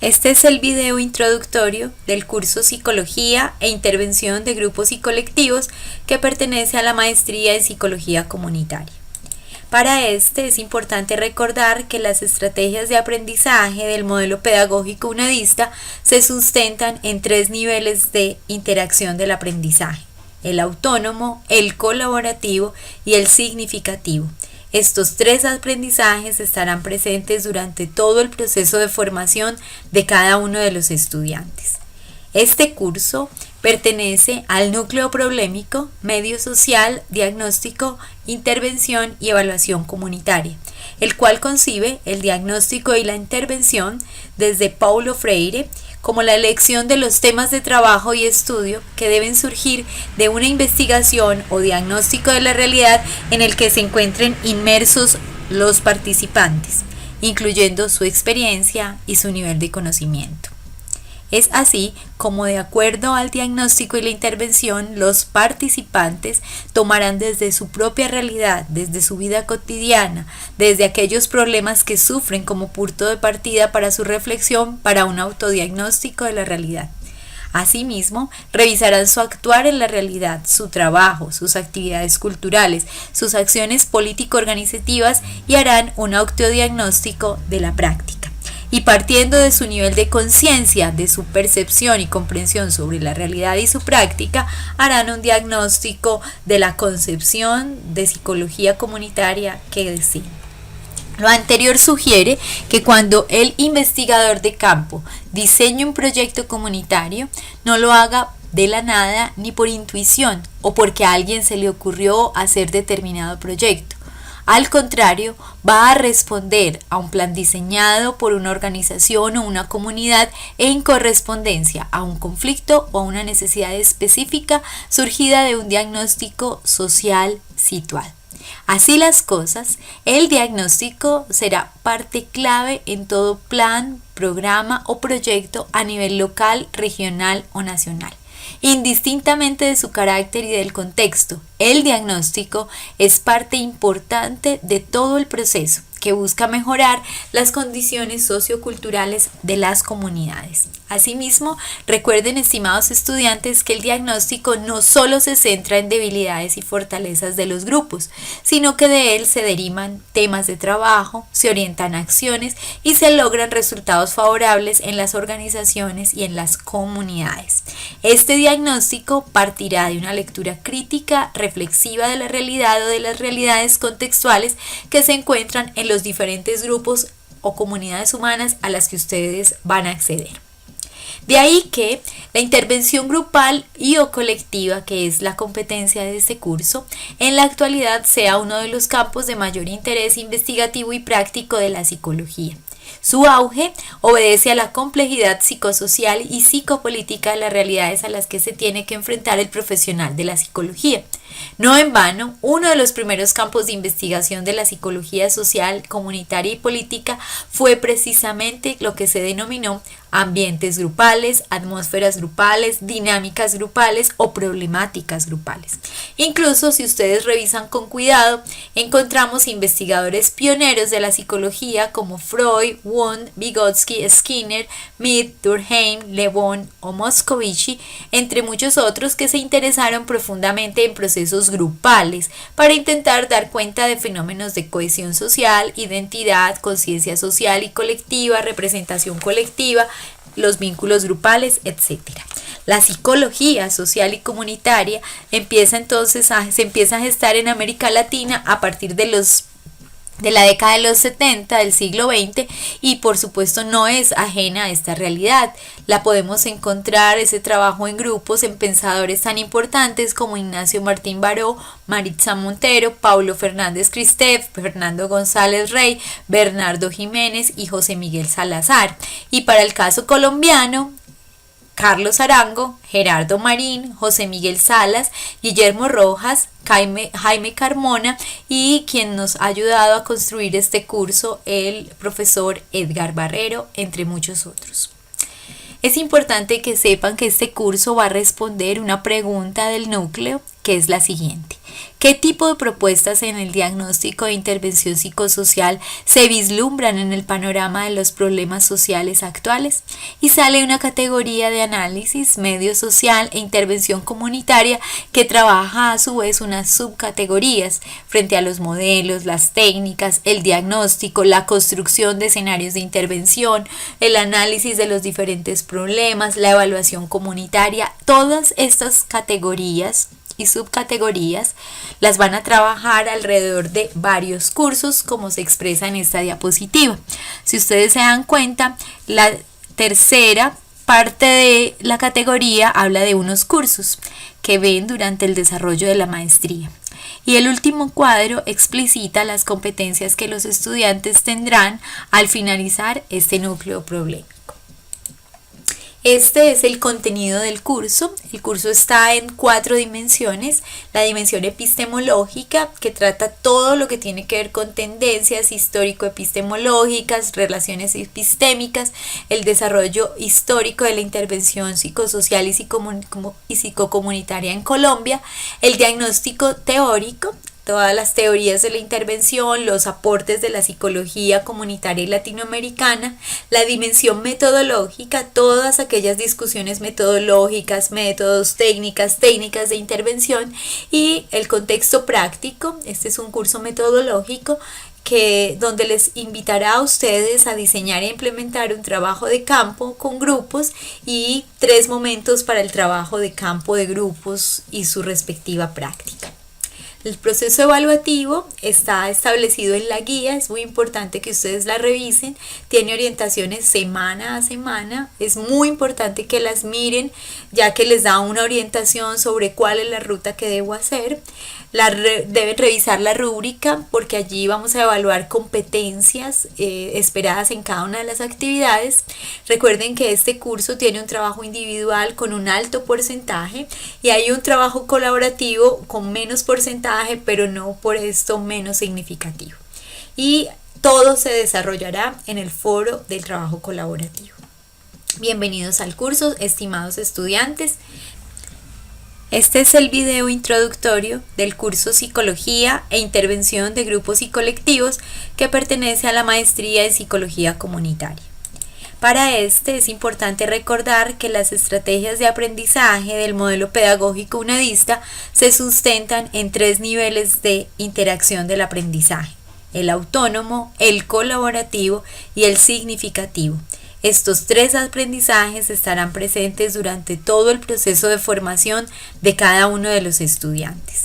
Este es el video introductorio del curso Psicología e Intervención de Grupos y Colectivos que pertenece a la Maestría en Psicología Comunitaria. Para este es importante recordar que las estrategias de aprendizaje del modelo pedagógico unedista se sustentan en 3 niveles de interacción del aprendizaje: el autónomo, el colaborativo y el significativo. Estos 3 aprendizajes estarán presentes durante todo el proceso de formación de cada uno de los estudiantes. Este curso pertenece al núcleo problemático, medio social, diagnóstico, intervención y evaluación comunitaria, el cual concibe el diagnóstico y la intervención desde Paulo Freire como la elección de los temas de trabajo y estudio que deben surgir de una investigación o diagnóstico de la realidad en el que se encuentren inmersos los participantes, incluyendo su experiencia y su nivel de conocimiento. Es así como, de acuerdo al diagnóstico y la intervención, los participantes tomarán desde su propia realidad, desde su vida cotidiana, desde aquellos problemas que sufren como punto de partida para su reflexión para un autodiagnóstico de la realidad. Asimismo, revisarán su actuar en la realidad, su trabajo, sus actividades culturales, sus acciones político-organizativas y harán un autodiagnóstico de la práctica. Y partiendo de su nivel de conciencia, de su percepción y comprensión sobre la realidad y su práctica, harán un diagnóstico de la concepción de psicología comunitaria que deseen. Lo anterior sugiere que cuando el investigador de campo diseñe un proyecto comunitario, no lo haga de la nada ni por intuición o porque a alguien se le ocurrió hacer determinado proyecto. Al contrario, va a responder a un plan diseñado por una organización o una comunidad en correspondencia a un conflicto o a una necesidad específica surgida de un diagnóstico social situado. Así las cosas, el diagnóstico será parte clave en todo plan, programa o proyecto a nivel local, regional o nacional. Indistintamente de su carácter y del contexto, el diagnóstico es parte importante de todo el proceso que busca mejorar las condiciones socioculturales de las comunidades. Asimismo, recuerden, estimados estudiantes, que el diagnóstico no solo se centra en debilidades y fortalezas de los grupos, sino que de él se derivan temas de trabajo, se orientan acciones y se logran resultados favorables en las organizaciones y en las comunidades. Este diagnóstico partirá de una lectura crítica, reflexiva de la realidad o de las realidades contextuales que se encuentran en los diferentes grupos o comunidades humanas a las que ustedes van a acceder. De ahí que la intervención grupal y o colectiva, que es la competencia de este curso, en la actualidad sea uno de los campos de mayor interés investigativo y práctico de la psicología. Su auge obedece a la complejidad psicosocial y psicopolítica de las realidades a las que se tiene que enfrentar el profesional de la psicología. No en vano, uno de los primeros campos de investigación de la psicología social, comunitaria y política fue precisamente lo que se denominó ambientes grupales, atmósferas grupales, dinámicas grupales o problemáticas grupales. Incluso si ustedes revisan con cuidado, encontramos investigadores pioneros de la psicología como Freud, Wundt, Vygotsky, Skinner, Mead, Durkheim, Le Bon o Moscovici, entre muchos otros que se interesaron profundamente en procesos grupales para intentar dar cuenta de fenómenos de cohesión social, identidad, conciencia social y colectiva, representación colectiva, los vínculos grupales, etc. La psicología social y comunitaria se empieza a gestar en América Latina a partir de la década de los 70 del siglo XX y por supuesto no es ajena a esta realidad. La podemos encontrar, ese trabajo en grupos, en pensadores tan importantes como Ignacio Martín Baró, Maritza Montero, Paulo Fernández Cristef, Fernando González Rey, Bernardo Jiménez y José Miguel Salazar. Y para el caso colombiano, Carlos Arango, Gerardo Marín, José Miguel Salas, Guillermo Rojas, Jaime Carmona y quien nos ha ayudado a construir este curso, el profesor Edgar Barrero, entre muchos otros. Es importante que sepan que este curso va a responder una pregunta del núcleo, que es la siguiente: ¿Qué tipo de propuestas en el diagnóstico e intervención psicosocial se vislumbran en el panorama de los problemas sociales actuales? Y sale una categoría de análisis, medio social e intervención comunitaria que trabaja a su vez unas subcategorías frente a los modelos, las técnicas, el diagnóstico, la construcción de escenarios de intervención, el análisis de los diferentes problemas, la evaluación comunitaria. Todas estas categorías y subcategorías las van a trabajar alrededor de varios cursos, como se expresa en esta diapositiva. Si ustedes se dan cuenta, la tercera parte de la categoría habla de unos cursos que ven durante el desarrollo de la maestría. Y el último cuadro explicita las competencias que los estudiantes tendrán al finalizar este núcleo problemático. Este es el contenido del curso. El curso está en 4 dimensiones. La dimensión epistemológica, que trata todo lo que tiene que ver con tendencias histórico-epistemológicas, relaciones epistémicas, el desarrollo histórico de la intervención psicosocial y psicocomunitaria en Colombia, el diagnóstico teórico, todas las teorías de la intervención, los aportes de la psicología comunitaria y latinoamericana, la dimensión metodológica, todas aquellas discusiones metodológicas, métodos, técnicas de intervención, y el contexto práctico. Este es un curso metodológico donde les invitará a ustedes a diseñar e implementar un trabajo de campo con grupos y 3 momentos para el trabajo de campo de grupos y su respectiva práctica. El proceso evaluativo está establecido en la guía, es muy importante que ustedes la revisen, tiene orientaciones semana a semana, es muy importante que las miren ya que les da una orientación sobre cuál es la ruta que debo hacer. Deben revisar la rúbrica porque allí vamos a evaluar competencias esperadas en cada una de las actividades. Recuerden que este curso tiene un trabajo individual con un alto porcentaje y hay un trabajo colaborativo con menos porcentaje, pero no por esto menos significativo. Y todo se desarrollará en el foro del trabajo colaborativo. Bienvenidos al curso, estimados estudiantes. Este es el video introductorio del curso Psicología e Intervención de Grupos y Colectivos que pertenece a la Maestría en Psicología Comunitaria. Para este es importante recordar que las estrategias de aprendizaje del modelo pedagógico unedista se sustentan en 3 niveles de interacción del aprendizaje: el autónomo, el colaborativo y el significativo. Estos 3 aprendizajes estarán presentes durante todo el proceso de formación de cada uno de los estudiantes.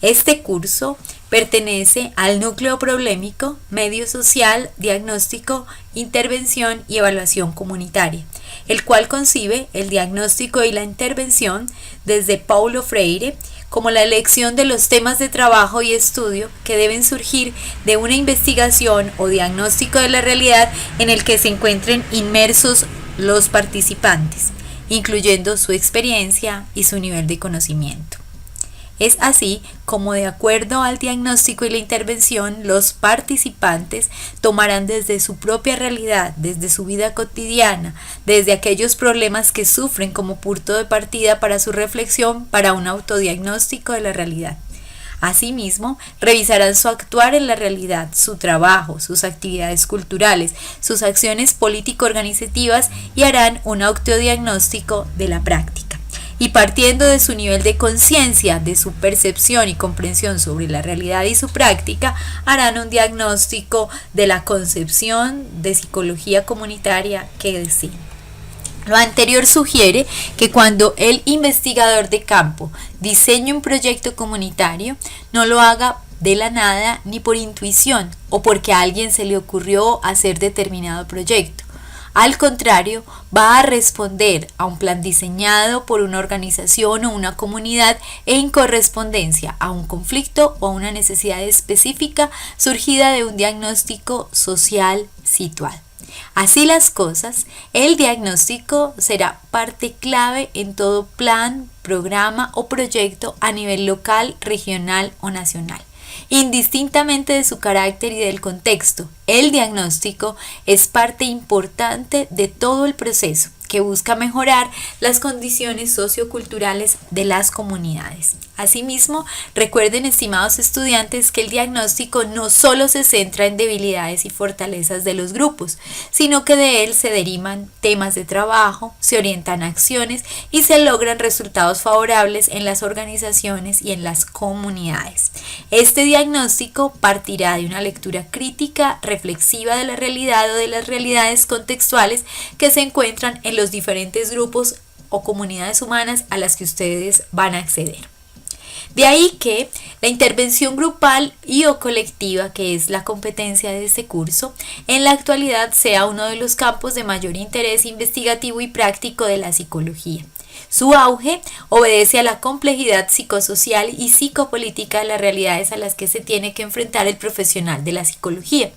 Este curso pertenece al núcleo problemático, medio social, diagnóstico, intervención y evaluación comunitaria, el cual concibe el diagnóstico y la intervención desde Paulo Freire como la elección de los temas de trabajo y estudio que deben surgir de una investigación o diagnóstico de la realidad en el que se encuentren inmersos los participantes, incluyendo su experiencia y su nivel de conocimiento. Es así como, de acuerdo al diagnóstico y la intervención, los participantes tomarán desde su propia realidad, desde su vida cotidiana, desde aquellos problemas que sufren como punto de partida para su reflexión para un autodiagnóstico de la realidad. Asimismo, revisarán su actuar en la realidad, su trabajo, sus actividades culturales, sus acciones político-organizativas y harán un autodiagnóstico de la práctica. Y partiendo de su nivel de conciencia, de su percepción y comprensión sobre la realidad y su práctica, harán un diagnóstico de la concepción de psicología comunitaria que deseen. Lo anterior sugiere que cuando el investigador de campo diseñe un proyecto comunitario, no lo haga de la nada ni por intuición o porque a alguien se le ocurrió hacer determinado proyecto. Al contrario, va a responder a un plan diseñado por una organización o una comunidad en correspondencia a un conflicto o a una necesidad específica surgida de un diagnóstico social situado. Así las cosas, el diagnóstico será parte clave en todo plan, programa o proyecto a nivel local, regional o nacional. Indistintamente de su carácter y del contexto, el diagnóstico es parte importante de todo el proceso, que busca mejorar las condiciones socioculturales de las comunidades. Asimismo, recuerden, estimados estudiantes, que el diagnóstico no solo se centra en debilidades y fortalezas de los grupos, sino que de él se derivan temas de trabajo, se orientan acciones y se logran resultados favorables en las organizaciones y en las comunidades. Este diagnóstico partirá de una lectura crítica, reflexiva de la realidad o de las realidades contextuales que se encuentran en los diferentes grupos o comunidades humanas a las que ustedes van a acceder. De ahí que la intervención grupal y o colectiva, que es la competencia de este curso, en la actualidad sea uno de los campos de mayor interés investigativo y práctico de la psicología. Su auge obedece a la complejidad psicosocial y psicopolítica de las realidades a las que se tiene que enfrentar el profesional de la psicología.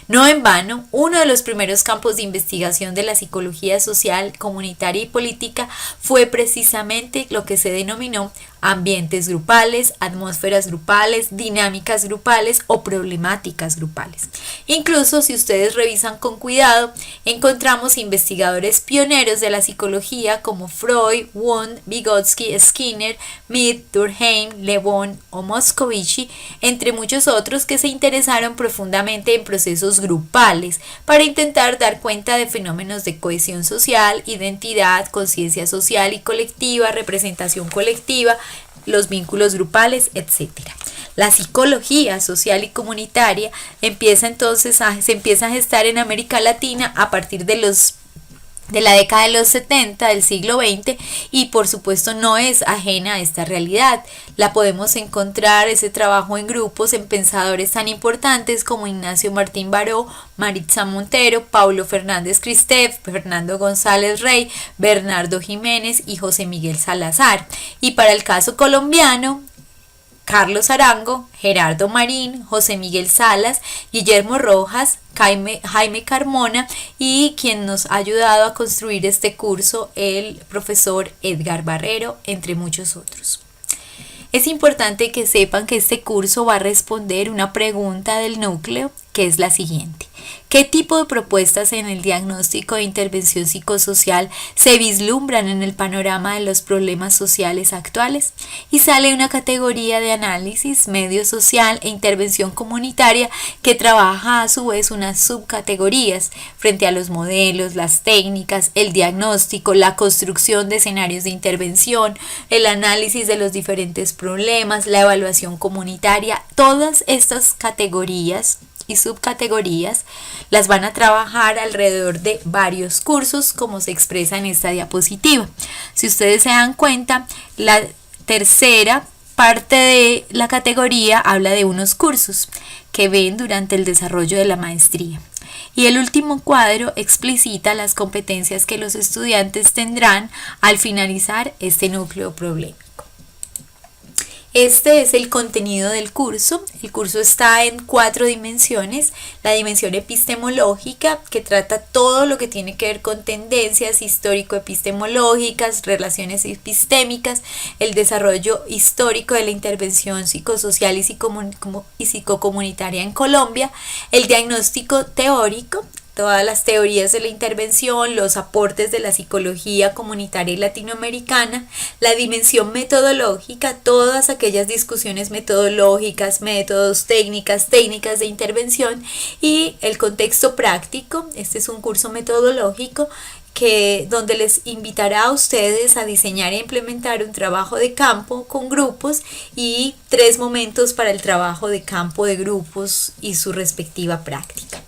No en vano, uno de los primeros campos de investigación de la psicología social, comunitaria y política fue precisamente lo que se denominó ambientes grupales, atmósferas grupales, dinámicas grupales o problemáticas grupales. Incluso si ustedes revisan con cuidado, encontramos investigadores pioneros de la psicología como Freud, Wundt, Vygotsky, Skinner, Mead, Durkheim, Le Bon o Moscovici, entre muchos otros que se interesaron profundamente en procesos grupales para intentar dar cuenta de fenómenos de cohesión social, identidad, conciencia social y colectiva, representación colectiva, los vínculos grupales, etc. La psicología social y comunitaria se empieza a gestar en América Latina a partir de la década de los 70 del siglo XX y por supuesto no es ajena a esta realidad. La podemos encontrar, ese trabajo en grupos, en pensadores tan importantes como Ignacio Martín Baró, Maritza Montero, Paulo Fernández Cristef, Fernando González Rey, Bernardo Jiménez y José Miguel Salazar. Y para el caso colombiano, Carlos Arango, Gerardo Marín, José Miguel Salas, Guillermo Rojas, Jaime Carmona y quien nos ha ayudado a construir este curso, el profesor Edgar Barrero, entre muchos otros. Es importante que sepan que este curso va a responder una pregunta del núcleo, que es la siguiente. ¿Qué tipo de propuestas en el diagnóstico de intervención psicosocial se vislumbran en el panorama de los problemas sociales actuales? Y sale una categoría de análisis, medio social e intervención comunitaria que trabaja a su vez unas subcategorías frente a los modelos, las técnicas, el diagnóstico, la construcción de escenarios de intervención, el análisis de los diferentes problemas, la evaluación comunitaria. Todas estas categorías y subcategorías las van a trabajar alrededor de varios cursos, como se expresa en esta diapositiva. Si ustedes se dan cuenta, la tercera parte de la categoría habla de unos cursos que ven durante el desarrollo de la maestría. Y el último cuadro explicita las competencias que los estudiantes tendrán al finalizar este núcleo problemático. Este es el contenido del curso. El curso está en 4 dimensiones. La dimensión epistemológica, que trata todo lo que tiene que ver con tendencias histórico-epistemológicas, relaciones epistémicas, el desarrollo histórico de la intervención psicosocial y psicocomunitaria en Colombia, el diagnóstico teórico, todas las teorías de la intervención, los aportes de la psicología comunitaria y latinoamericana, la dimensión metodológica, todas aquellas discusiones metodológicas, métodos, técnicas de intervención y el contexto práctico. Este es un curso metodológico donde les invitará a ustedes a diseñar e implementar un trabajo de campo con grupos y 3 momentos para el trabajo de campo de grupos y su respectiva práctica.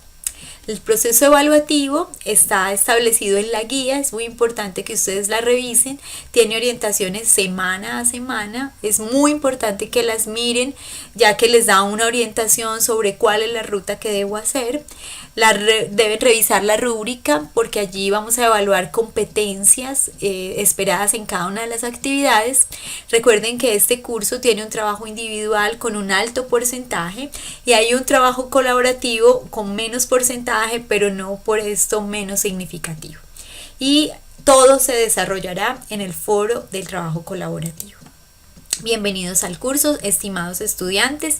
El proceso evaluativo está establecido en la guía, es muy importante que ustedes la revisen, tiene orientaciones semana a semana, es muy importante que las miren ya que les da una orientación sobre cuál es la ruta que debo hacer. Deben revisar la rúbrica porque allí vamos a evaluar competencias esperadas en cada una de las actividades. Recuerden que este curso tiene un trabajo individual con un alto porcentaje y hay un trabajo colaborativo con menos porcentaje, pero no por esto menos significativo. Y todo se desarrollará en el foro del trabajo colaborativo. Bienvenidos al curso, estimados estudiantes.